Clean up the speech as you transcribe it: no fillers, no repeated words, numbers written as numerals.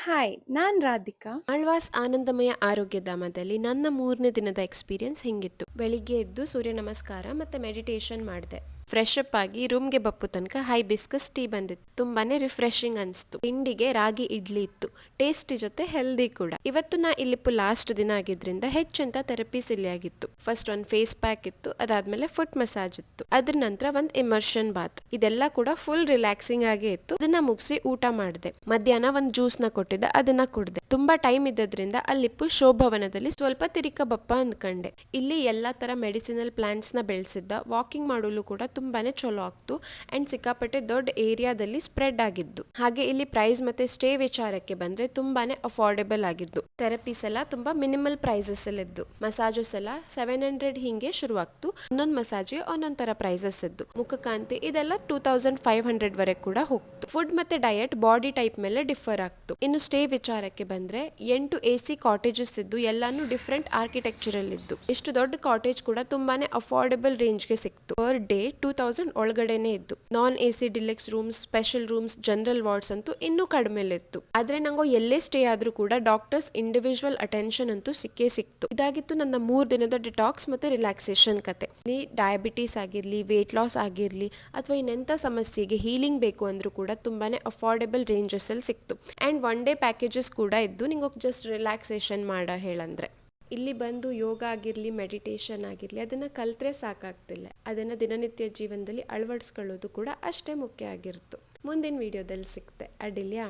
Hi, ನಾನ್ ರಾಧಿಕಾ. ಆಳ್ವಾಸ್ ಆನಂದಮಯ ಆರೋಗ್ಯಧಾಮದಲ್ಲಿ ನನ್ನ 3ನೇ ದಿನದ ಎಕ್ಸ್ಪೀರಿಯನ್ಸ್ ಹಿಂಗಿತ್ತು. ಬೆಳಿಗ್ಗೆ ಎದ್ದು ಸೂರ್ಯ ನಮಸ್ಕಾರ ಮತ್ತೆ ಮೆಡಿಟೇಷನ್ ಮಾಡಿದೆ. ಫ್ರೆಶ್ ಅಪ್ ಆಗಿ ರೂಮ್ಗೆ ಬಪ್ಪು ತನಕ ಹೈಬಿಸ್ಕಸ್ ಟೀ ಬಂದಿತ್ತು. ತುಂಬಾನೇ ರಿಫ್ರೆಶಿಂಗ್ ಅನಿಸ್ತು. ತಿಂಡಿಗೆ ರಾಗಿ ಇಡ್ಲಿ ಇತ್ತು, ಟೇಸ್ಟಿ ಜೊತೆ ಹೆಲ್ದಿ ಕೂಡ. ಇವತ್ತು ನಾ ಇಲ್ಲಿಪ್ಪು ಲಾಸ್ಟ್ ದಿನ ಆಗಿದ್ರಿಂದ ಹೆಚ್ಚಂತ ಥೆರಪೀಸ್ ಇಲ್ಲಿ ಆಗಿತ್ತು. ಫಸ್ಟ್ ಒಂದು ಫೇಸ್ ಪ್ಯಾಕ್ ಇತ್ತು, ಅದಾದ್ಮೇಲೆ ಫುಟ್ ಮಸಾಜ್ ಇತ್ತು, ಅದ್ರ ನಂತರ ಒಂದು ಇಮರ್ಷನ್ ಬಾತ್. ಇದೆಲ್ಲ ಕೂಡ ಫುಲ್ ರಿಲ್ಯಾಕ್ಸಿಂಗ್ ಆಗೇ ಇತ್ತು. ಅದನ್ನ ಮುಗಿಸಿ ಊಟ ಮಾಡಿದೆ. ಮಧ್ಯಾಹ್ನ ಒಂದು ಜ್ಯೂಸ್ ನ ಕೊಟ್ಟಿದ್ದೆ, ಅದನ್ನ ಕುಡ್ದೆ. ತುಂಬಾ ಟೈಮ್ ಇದ್ದದ್ರಿಂದ ಅಲ್ಲಿಪ್ಪು ಶೋಭವನದಲ್ಲಿ ಸ್ವಲ್ಪ ತಿರಿಕ ಬಪ್ಪ ಅಂದ್ಕಂಡೆ. ಇಲ್ಲಿ ಎಲ್ಲಾ ತರ ಮೆಡಿಸಿನಲ್ ಪ್ಲಾಂಟ್ಸ್ ನ ಬೆಳೆಸಿದ್ದ. ವಾಕಿಂಗ್ ಮಾಡಲು ಕೂಡ ತುಂಬಾನೇ ಚಲೋ ಆಗ್ತು ಅಂಡ್ ಸಿಕ್ಕಾಪಟ್ಟೆ ದೊಡ್ಡ ಏರಿಯಾದಲ್ಲಿ ಸ್ಪ್ರೆಡ್ ಆಗಿದ್ದು. ಹಾಗೆ ಇಲ್ಲಿ ಪ್ರೈಸ್ ಮತ್ತೆ ಸ್ಟೇ ವಿಚಾರಕ್ಕೆ ಬಂದ್ರೆ ತುಂಬಾನೇ ಅಫೋರ್ಡೆಬಲ್ ಆಗಿದ್ದು. ಥೆರಪೀಸ್ ಎಲ್ಲ ತುಂಬಾ ಮಿನಿಮಲ್ ಪ್ರೈಸಸ್ ಅಲ್ಲಿ ಇದ್ದು. ಮಸಾಜಸ್ ಎಲ್ಲ 700 ಹಿಂಗೆ ಶುರುವಾಗ್ತು. ಒಂದೊಂದು ಮಸಾಜ್ ಒಂದೊಂದ್ ತರ ಪ್ರೈಸಸ್ ಇದ್ದು. ಮುಖಕಾಂತಿ ಇದೆಲ್ಲ 2500 ವರೆಗೆ ಕೂಡ ಹೋಗ್ತು. ಫುಡ್ ಮತ್ತೆ ಡಯಟ್ ಬಾಡಿ ಟೈಪ್ ಮೇಲೆ ಡಿಫರ್ ಆಗ್ತು. ಇನ್ನು ಸ್ಟೇ ವಿಚಾರಕ್ಕೆ ಬಂದ್ರೆ 8 AC ಕಾಟೇಜಸ್ ಇದ್ದು, ಎಲ್ಲಾನು ಡಿಫ್ರೆಂಟ್ ಆರ್ಕಿಟೆಕ್ಚರ್ ಅಲ್ಲಿ ಇದ್ದು. ಇಷ್ಟು ದೊಡ್ಡ ಕಾಟೇಜ್ ಕೂಡ ತುಂಬಾನೇ ಅಫೋರ್ಡೆಬಲ್ ರೇಂಜ್ ಗೆ ಸಿಕ್ತು. ಪರ್ ಡೇ 2000 ಒಳಗಡೆನೆ ಇದ್ದು. ನಾನ್ AC deluxe rooms, special rooms, general wards ಅಂತೂ ಇನ್ನೂ ಕಡಿಮೆ ಇತ್ತು. ಆದ್ರೆ ನಂಗೆ ಎಲ್ಲೇ ಸ್ಟೇ ಆದ್ರೂ ಕೂಡ ಡಾಕ್ಟರ್ಸ್ ಇಂಡಿವಿಜುವಲ್ ಅಟೆನ್ಷನ್ ಅಂತೂ ಸಿಕ್ಕೇ ಸಿಕ್ತು. ಇದಾಗಿತ್ತು ನನ್ನ 3 ದಿನದ ಡಿಟಾಕ್ಸ್ ಮತ್ತೆ ರಿಲ್ಯಾಕ್ಸೇಷನ್ ಕತೆ. ಈ ಡಯಾಬಿಟೀಸ್ ಆಗಿರ್ಲಿ, ವೇಟ್ ಲಾಸ್ ಆಗಿರ್ಲಿ, ಅಥವಾ ಇನ್ನೆಂತ ಸಮಸ್ಯೆಗೆ ಹೀಲಿಂಗ್ ಬೇಕು ಅಂದ್ರೂ ಕೂಡ ತುಂಬಾನೇ ಅಫೋರ್ಡೆಬಲ್ ರೇಂಜಸ್ ಅಲ್ಲಿ ಸಿಕ್ತು. ಅಂಡ್ ಒನ್ ಡೇ ಪ್ಯಾಕೇಜಸ್ ಕೂಡ ಇದ್ದು, ನಿಂಗೆ ಜಸ್ಟ್ ರಿಲ್ಯಾಕ್ಸೇಷನ್ ಹೇಳಂದ್ರೆ. ಇಲ್ಲಿ ಬಂದು ಯೋಗ ಆಗಿರಲಿ, ಮೆಡಿಟೇಷನ್ ಆಗಿರಲಿ, ಅದನ್ನು ಕಲ್ತ್ರೆ ಸಾಕಾಗ್ತಿಲ್ಲ. ಅದನ್ನು ದಿನನಿತ್ಯ ಜೀವನದಲ್ಲಿ ಅಳವಡಿಸ್ಕೊಳ್ಳೋದು ಕೂಡ ಅಷ್ಟೇ ಮುಖ್ಯ ಆಗಿರುತ್ತೆ. ಮುಂದಿನ ವಿಡಿಯೋದಲ್ಲಿ ಸಿಗ್ತೆ. ಅಡ್ಡಿಲ್ಯಾ?